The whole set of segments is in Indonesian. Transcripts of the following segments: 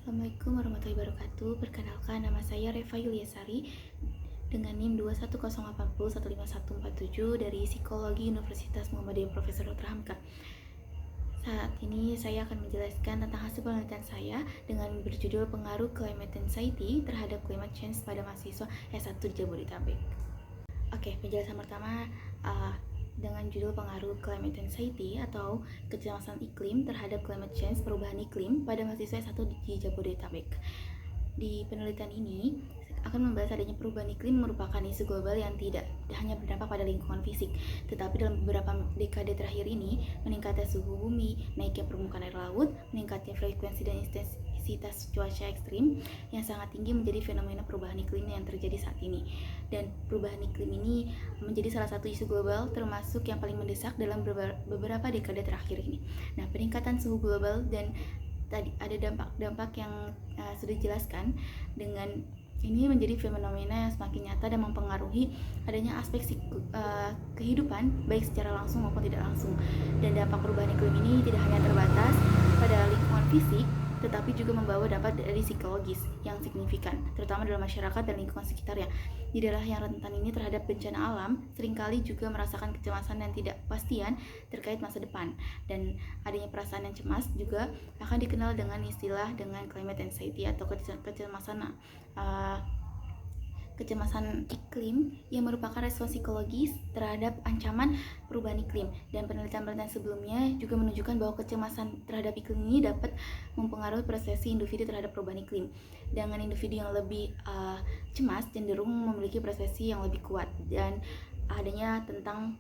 Assalamualaikum warahmatullahi wabarakatuh. Perkenalkan, nama saya Reva Yuliasari dengan NIM 21080151147 dari Psikologi Universitas Muhammadiyah Profesor Dr. Hamka. Saat ini saya akan menjelaskan tentang hasil penelitian saya dengan berjudul Pengaruh Climate Anxiety terhadap Climate Change pada mahasiswa S1 di Jabodetabek. Oke, penjelasan pertama dengan judul Pengaruh Climate Anxiety atau kecemasan iklim terhadap climate change, perubahan iklim pada mahasiswa S1 di Jabodetabek. Di penelitian ini akan membahas adanya perubahan iklim merupakan isu global yang tidak hanya berdampak pada lingkungan fisik, tetapi dalam beberapa dekade terakhir ini meningkatnya suhu bumi, naiknya permukaan air laut, meningkatnya frekuensi dan intensitas cuaca ekstrim yang sangat tinggi menjadi fenomena perubahan iklim yang terjadi saat ini. Dan perubahan iklim ini menjadi salah satu isu global termasuk yang paling mendesak dalam beberapa dekade terakhir ini. Nah, peningkatan suhu global dan tadi ada dampak-dampak yang sudah dijelaskan. Dengan ini menjadi fenomena yang semakin nyata dan mempengaruhi adanya aspek kehidupan baik secara langsung maupun tidak langsung. Dan dampak perubahan iklim ini tidak hanya terbatas pada lingkungan fisik, tetapi juga membawa dampak dari psikologis yang signifikan, terutama dalam masyarakat dan lingkungan sekitarnya. Di daerah yang rentan ini terhadap bencana alam, seringkali juga merasakan kecemasan dan tidak kepastian terkait masa depan. Dan adanya perasaan yang cemas juga akan dikenal dengan istilah dengan climate anxiety atau kecemasan iklim yang merupakan respons psikologis terhadap ancaman perubahan iklim. Dan penelitian-penelitian sebelumnya juga menunjukkan bahwa kecemasan terhadap iklim ini dapat mempengaruhi persepsi individu terhadap perubahan iklim. Dengan individu yang lebih cemas cenderung memiliki persepsi yang lebih kuat dan adanya tentang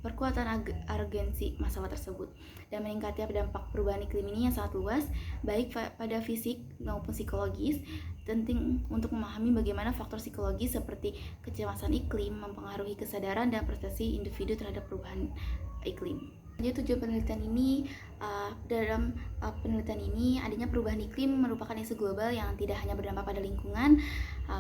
perkuatan urgensi masalah tersebut. Dan meningkatnya dampak perubahan iklim ini yang sangat luas baik pada fisik maupun psikologis. Penting untuk memahami bagaimana faktor psikologis seperti kecemasan iklim mempengaruhi kesadaran dan persepsi individu terhadap perubahan iklim. Jadi tujuan penelitian ini, dalam penelitian ini adanya perubahan iklim merupakan isu global yang tidak hanya berdampak pada lingkungan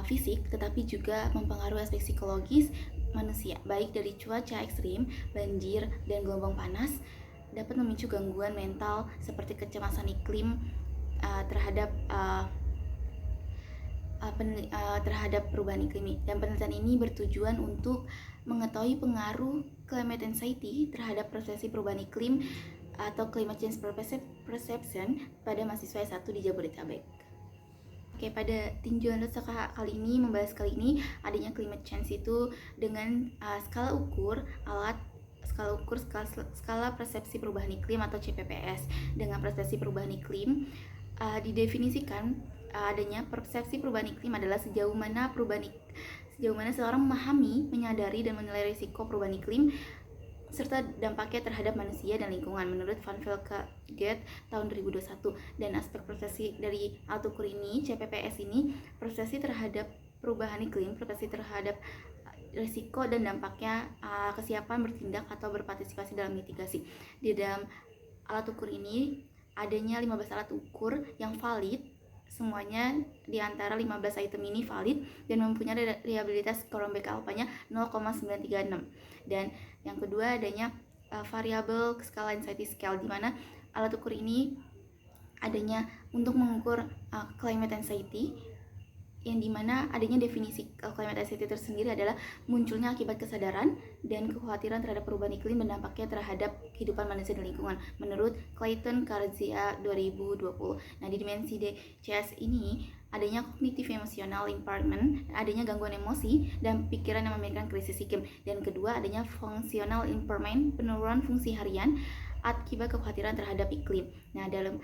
fisik, tetapi juga mempengaruhi aspek psikologis manusia, baik dari cuaca ekstrim, banjir, dan gelombang panas dapat memicu gangguan mental seperti kecemasan iklim terhadap perubahan iklim. Dan penelitian ini bertujuan untuk mengetahui pengaruh climate anxiety terhadap persepsi perubahan iklim atau climate change perception pada mahasiswa S1 di Jabodetabek. Oke, pada tinjauan kali ini adanya climate change itu dengan skala ukur skala persepsi perubahan iklim atau CPPS. Dengan persepsi perubahan iklim didefinisikan adanya persepsi perubahan iklim adalah sejauh mana seseorang memahami, menyadari, dan menilai risiko perubahan iklim serta dampaknya terhadap manusia dan lingkungan menurut Van Velkegaard tahun 2021. Dan aspek persepsi dari alat ukur ini, CPPS ini, persepsi terhadap perubahan iklim, persepsi terhadap risiko dan dampaknya, kesiapan bertindak atau berpartisipasi dalam mitigasi. Di dalam alat ukur ini adanya 15 alat ukur yang valid, semuanya di antara 15 item ini valid dan mempunyai reliabilitas Cronbach alpha-nya 0,936. Dan yang kedua adanya variabel skala anxiety scale, di mana alat ukur ini adanya untuk mengukur climate anxiety, yang dimana adanya definisi climate anxiety tersendiri adalah munculnya akibat kesadaran dan kekhawatiran terhadap perubahan iklim dan dampaknya terhadap kehidupan manusia dan lingkungan menurut Clayton Carzia 2020. Nah, di dimensi DCS ini adanya cognitive emotional impairment, adanya gangguan emosi dan pikiran yang memberikan krisis iklim. Dan kedua adanya functional impairment, penurunan fungsi harian akibat kekhawatiran terhadap iklim. Nah, dalam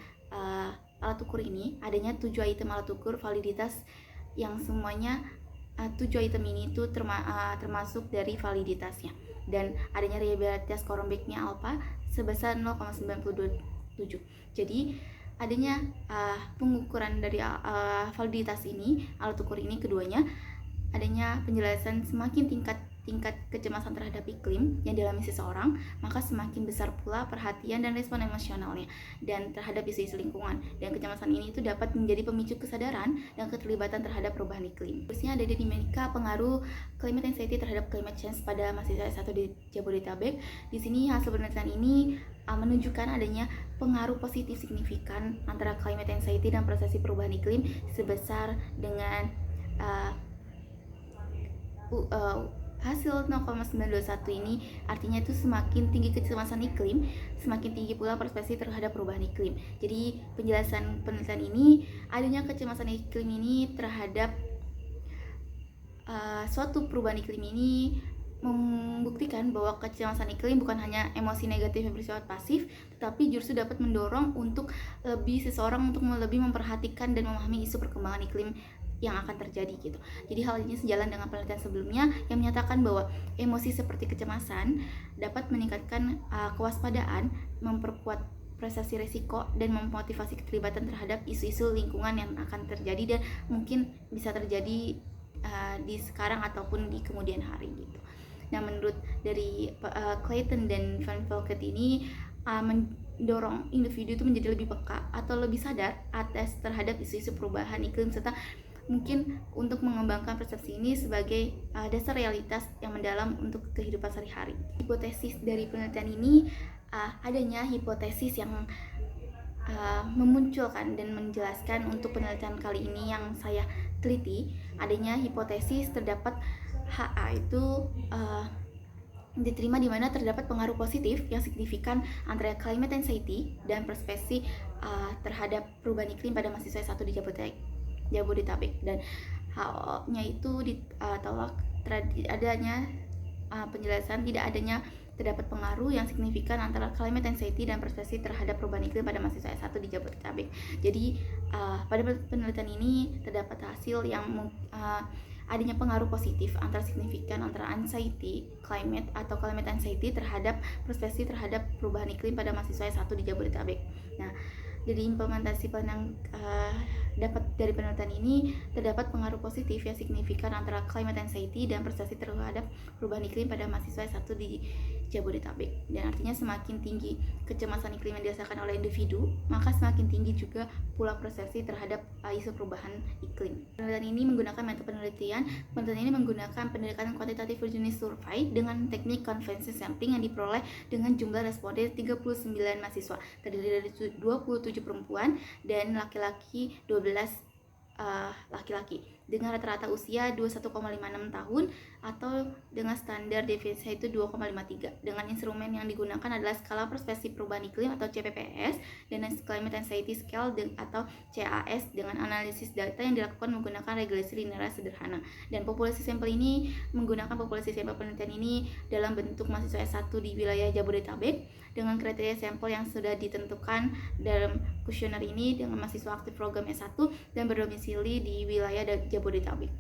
alat ukur ini adanya 7 item alat ukur validitas yang semuanya 7 item ini itu termasuk dari validitasnya, dan adanya reliabilitas Cronbach-nya alpha sebesar 0,927. Jadi adanya pengukuran dari validitas ini, alat ukur ini keduanya, adanya penjelasan semakin tingkat tingkat kecemasan terhadap iklim yang dialami seseorang, maka semakin besar pula perhatian dan respon emosionalnya dan terhadap isu-isu lingkungan. Dan kecemasan ini itu dapat menjadi pemicu kesadaran dan keterlibatan terhadap perubahan iklim. Terusnya ada dinamika pengaruh climate anxiety terhadap climate change pada mahasiswa S1 di Jabodetabek. Di sini hasil penelitian ini menunjukkan adanya pengaruh positif signifikan antara climate anxiety dan prosesi perubahan iklim sebesar dengan hasil 0,921 ini, artinya itu semakin tinggi kecemasan iklim, semakin tinggi pula persepsi terhadap perubahan iklim. Jadi penjelasan penelitian ini, adanya kecemasan iklim ini terhadap suatu perubahan iklim ini membuktikan bahwa kecemasan iklim bukan hanya emosi negatif yang bersifat pasif, tetapi justru dapat mendorong untuk seseorang untuk lebih memperhatikan dan memahami isu perkembangan iklim yang akan terjadi gitu. Jadi hal ini sejalan dengan penelitian sebelumnya yang menyatakan bahwa emosi seperti kecemasan dapat meningkatkan kewaspadaan, memperkuat persepsi risiko dan memotivasi keterlibatan terhadap isu-isu lingkungan yang akan terjadi dan mungkin bisa terjadi di sekarang ataupun di kemudian hari gitu. Nah, menurut dari Clayton dan Van Volkert ini mendorong individu itu menjadi lebih peka atau lebih sadar atas terhadap isu-isu perubahan iklim serta mungkin untuk mengembangkan persepsi ini sebagai dasar realitas yang mendalam untuk kehidupan sehari-hari. Hipotesis dari penelitian ini adanya hipotesis yang memunculkan dan menjelaskan untuk penelitian kali ini yang saya teliti, adanya hipotesis terdapat HA itu diterima di mana terdapat pengaruh positif yang signifikan antara climate anxiety dan perspektif terhadap perubahan iklim pada mahasiswa S1 di Jabodetabek, dan HO-nya itu ditolak adanya penjelasan tidak adanya terdapat pengaruh yang signifikan antara climate anxiety dan perspektif terhadap perubahan iklim pada mahasiswa S1 di Jabodetabek. Jadi pada penelitian ini terdapat hasil yang adanya pengaruh positif antara signifikan antara anxiety climate atau climate anxiety terhadap perspektif terhadap perubahan iklim pada mahasiswa S1 di Jabodetabek. Nah, jadi implementasi plan yang dapat dari penelitian ini terdapat pengaruh positif yang signifikan antara climate anxiety dan persepsi terhadap perubahan iklim pada mahasiswa S1 di Jabodetabek. Dan artinya semakin tinggi kecemasan iklim yang dirasakan oleh individu, maka semakin tinggi juga pula persepsi terhadap isu perubahan iklim. Penelitian ini menggunakan metode penelitian. Penelitian ini menggunakan pendekatan kuantitatif jenis survei dengan teknik consensus sampling yang diperoleh dengan jumlah responden 39 mahasiswa, terdiri dari 27 perempuan dan laki-laki 12 laki-laki dengan rata-rata usia 21,56 tahun atau dengan standar deviasi itu 2,53. Dengan instrumen yang digunakan adalah skala perspektif perubahan iklim atau CPPS dan Climate Anxiety Scale atau CAS dengan analisis data yang dilakukan menggunakan regresi linear sederhana. Dan populasi sampel ini menggunakan populasi sampel penelitian ini dalam bentuk mahasiswa S1 di wilayah Jabodetabek dengan kriteria sampel yang sudah ditentukan dalam kuesioner ini dengan mahasiswa aktif program S1 dan berdomisili di wilayah Jabodetabek.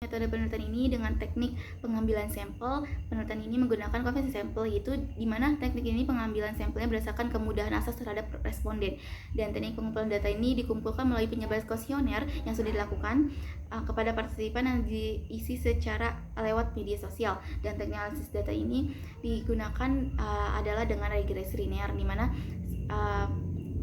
Metode penelitian ini dengan teknik pengambilan sampel. Penelitian ini menggunakan konvensi sampel, yaitu di mana teknik ini pengambilan sampelnya berdasarkan kemudahan akses terhadap responden. Dan teknik pengumpulan data ini dikumpulkan melalui penyebaran kuesioner yang sudah dilakukan kepada partisipan yang diisi secara lewat media sosial. Dan teknik analisis data ini digunakan adalah dengan regresi linear, di mana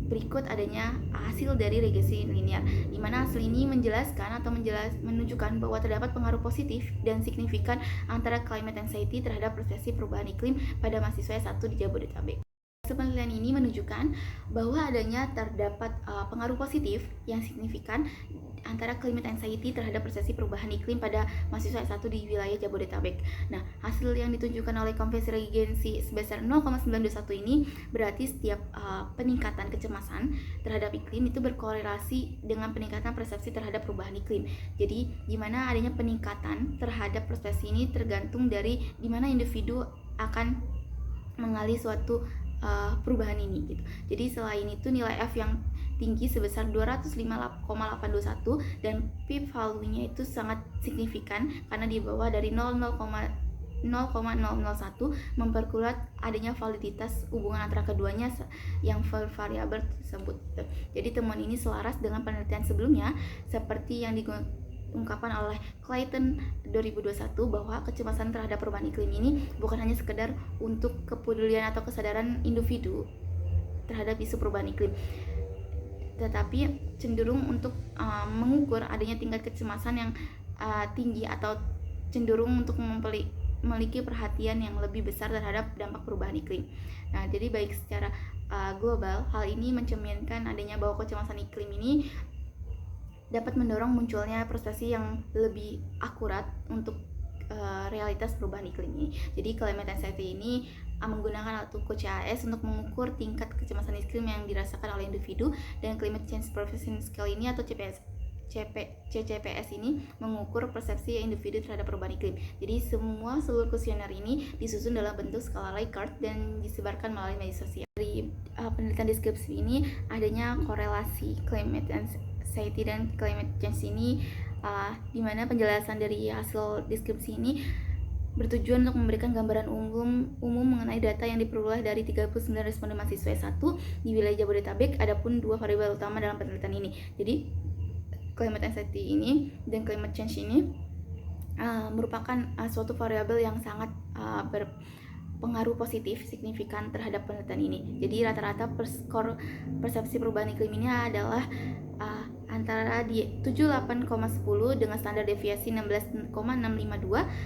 berikut adanya hasil dari regresi linear, di mana hasil ini menjelaskan atau menunjukkan bahwa terdapat pengaruh positif dan signifikan antara climate anxiety terhadap persepsi perubahan iklim pada mahasiswa S1 di Jabodetabek. Penelitian ini menunjukkan bahwa adanya terdapat pengaruh positif yang signifikan antara climate anxiety terhadap persepsi perubahan iklim pada mahasiswa S1 di wilayah Jabodetabek. Nah, hasil yang ditunjukkan oleh konvensi regensi sebesar 0,921 ini berarti setiap peningkatan kecemasan terhadap iklim itu berkorelasi dengan peningkatan persepsi terhadap perubahan iklim. Jadi, di mana adanya peningkatan terhadap persepsi ini tergantung dari di mana individu akan mengalami suatu perubahan ini gitu. Jadi selain itu nilai F yang tinggi sebesar 205,821 dan p-value-nya itu sangat signifikan karena di bawah dari 0,001 memperkuat adanya validitas hubungan antara keduanya yang variabel tersebut. Jadi temuan ini selaras dengan penelitian sebelumnya seperti yang diungkapkan oleh Clayton 2021 bahwa kecemasan terhadap perubahan iklim ini bukan hanya sekedar untuk kepedulian atau kesadaran individu terhadap isu perubahan iklim, tetapi cenderung untuk mengukur adanya tingkat kecemasan yang tinggi atau cenderung untuk memiliki perhatian yang lebih besar terhadap dampak perubahan iklim. Nah, jadi baik secara global, hal ini mencerminkan adanya bahwa kecemasan iklim ini dapat mendorong munculnya persepsi yang lebih akurat untuk realitas perubahan iklim ini. Jadi climate anxiety ini menggunakan alat ukur CAS untuk mengukur tingkat kecemasan iklim yang dirasakan oleh individu, dan Climate Change Perception Scale ini atau CCPS ini mengukur persepsi individu terhadap perubahan iklim. Jadi seluruh kuesioner ini disusun dalam bentuk skala Likert dan disebarkan melalui media sosial. Dari penelitian deskripsi ini adanya korelasi climate anxiety dan climate change ini, di mana penjelasan dari hasil deskripsi ini bertujuan untuk memberikan gambaran umum mengenai data yang diperoleh dari 39 responden mahasiswa S1 di wilayah Jabodetabek. Adapun dua variabel utama dalam penelitian ini. Jadi climate anxiety ini dan climate change ini merupakan suatu variabel yang sangat berpengaruh positif signifikan terhadap penelitian ini. Jadi rata-rata skor persepsi perubahan iklim ini adalah antara di 78,10 dengan standar deviasi 16,652.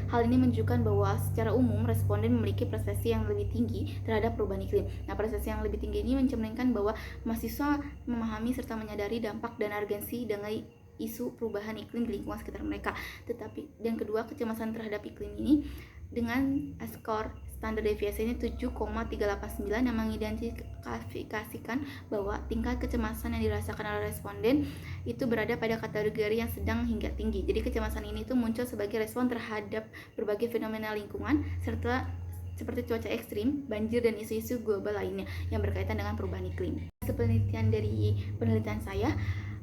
Hal ini menunjukkan bahwa secara umum responden memiliki persepsi yang lebih tinggi terhadap perubahan iklim. Nah, persepsi yang lebih tinggi ini mencerminkan bahwa mahasiswa memahami serta menyadari dampak dan urgensi dengan isu perubahan iklim di lingkungan sekitar mereka. Tetapi dan kedua, kecemasan terhadap iklim ini dengan skor standar deviasi ini 7,389 yang mengidentifikasikan bahwa tingkat kecemasan yang dirasakan oleh responden itu berada pada kategori yang sedang hingga tinggi. Jadi kecemasan ini tuh muncul sebagai respon terhadap berbagai fenomena lingkungan serta seperti cuaca ekstrim, banjir, dan isu-isu global lainnya yang berkaitan dengan perubahan iklim. Penelitian dari penelitian saya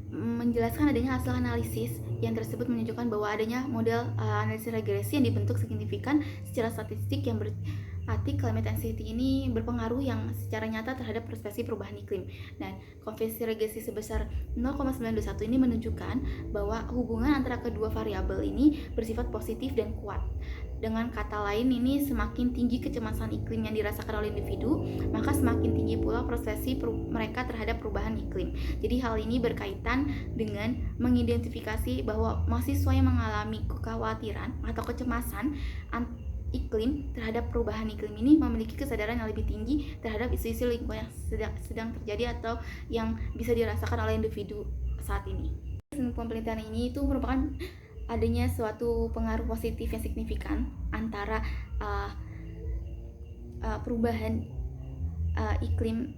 menjelaskan adanya hasil analisis yang tersebut menunjukkan bahwa adanya model analisis regresi yang dibentuk signifikan secara statistik yang berarti climate anxiety ini berpengaruh yang secara nyata terhadap persepsi perubahan iklim. Dan konversi regresi sebesar 0,921 ini menunjukkan bahwa hubungan antara kedua variabel ini bersifat positif dan kuat. Dengan kata lain, ini semakin tinggi kecemasan iklim yang dirasakan oleh individu, maka semakin tinggi pula persepsi mereka terhadap perubahan iklim. Jadi hal ini berkaitan dengan mengidentifikasi bahwa mahasiswa yang mengalami kekhawatiran atau kecemasan iklim terhadap perubahan iklim ini memiliki kesadaran yang lebih tinggi terhadap isu-isu lingkungan yang sedang terjadi atau yang bisa dirasakan oleh individu saat ini. Penelitian ini itu merupakan adanya suatu pengaruh positif yang signifikan antara perubahan iklim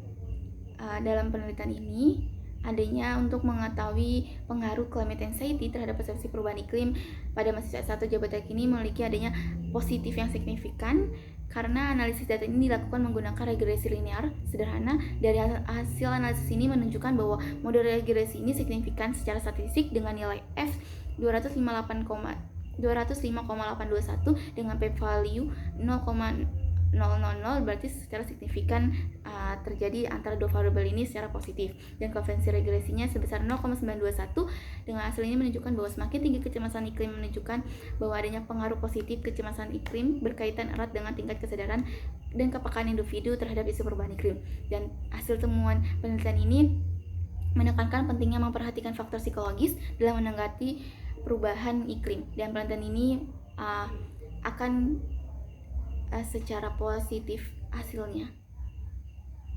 dalam penelitian ini. Adanya untuk mengetahui pengaruh climate anxiety terhadap persepsi perubahan iklim pada mahasiswa S1 Jabodetabek ini memiliki adanya positif yang signifikan karena analisis data ini dilakukan menggunakan regresi linear sederhana. Dari hasil analisis ini menunjukkan bahwa model regresi ini signifikan secara statistik dengan nilai F 205,821 dengan p-value 0,000, berarti secara signifikan terjadi antara dua variabel ini secara positif, dan konversi regresinya sebesar 0,921. Dengan hasil ini menunjukkan bahwa semakin tinggi kecemasan iklim menunjukkan bahwa adanya pengaruh positif kecemasan iklim berkaitan erat dengan tingkat kesadaran dan kepekaan individu terhadap isu perubahan iklim. Dan hasil temuan penelitian ini menekankan pentingnya memperhatikan faktor psikologis dalam menanggapi perubahan iklim, dan penelitian ini akan secara positif hasilnya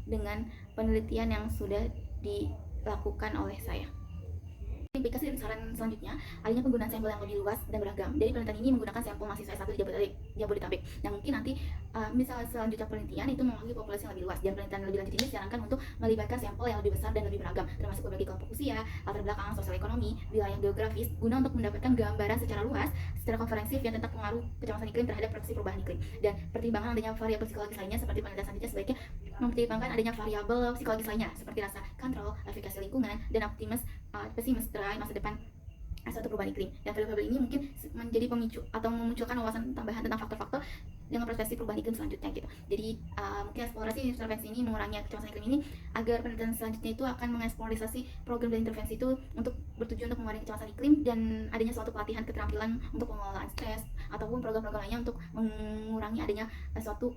dengan penelitian yang sudah dilakukan oleh saya. Implikasi dan saran selanjutnya, adanya penggunaan sampel yang lebih luas dan beragam. Dari penelitian ini menggunakan sampel mahasiswa S1 di Jabodetabek. Nah, mungkin nanti misalnya selanjutnya penelitian itu mewakili populasi yang lebih luas, dan penelitian lebih lanjut ini disarankan untuk melibatkan sampel yang lebih besar dan lebih beragam, termasuk berbagai kelompok usia, latar belakang sosial ekonomi, wilayah geografis, guna untuk mendapatkan gambaran secara luas, secara komprehensif yang tentang pengaruh kecemasan iklim terhadap persepsi perubahan iklim. Dan pertimbangan adanya variabel psikologis lainnya seperti penelitian selanjutnya sebaiknya mempertimbangkan adanya variabel psikologis lainnya seperti rasa kontrol, efikasi lingkungan, dan pesimis terkait masa depan suatu perubahan iklim. Dan variabel ini mungkin menjadi pemicu atau memunculkan wawasan tambahan tentang faktor-faktor dengan perspektif perubahan iklim selanjutnya gitu. Jadi mungkin eksplorasi intervensi ini mengurangi kecemasan iklim ini, agar penelitian selanjutnya itu akan mengeksplorasi program dan intervensi itu untuk bertujuan untuk mengurangi kecemasan iklim dan adanya suatu pelatihan keterampilan untuk pengelolaan stres ataupun program-program lainnya untuk mengurangi adanya suatu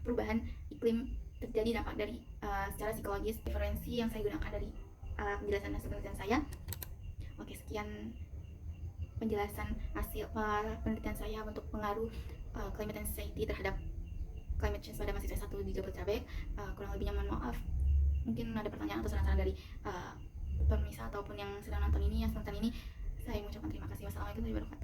perubahan iklim terjadi dampak dari secara psikologis. Referensi yang saya gunakan dari penjelasan hasil penelitian saya. Oke, sekian penjelasan hasil penelitian saya untuk pengaruh climate anxiety terhadap climate change pada mahasiswa 1 di Jabodetabek. Kurang lebihnya mohon maaf. Mungkin ada pertanyaan atau saran-saran dari pemirsa ataupun yang sedang nonton ini, yang nonton ini. Saya mengucapkan terima kasih. Wassalamualaikum warahmatullahi wabarakatuh.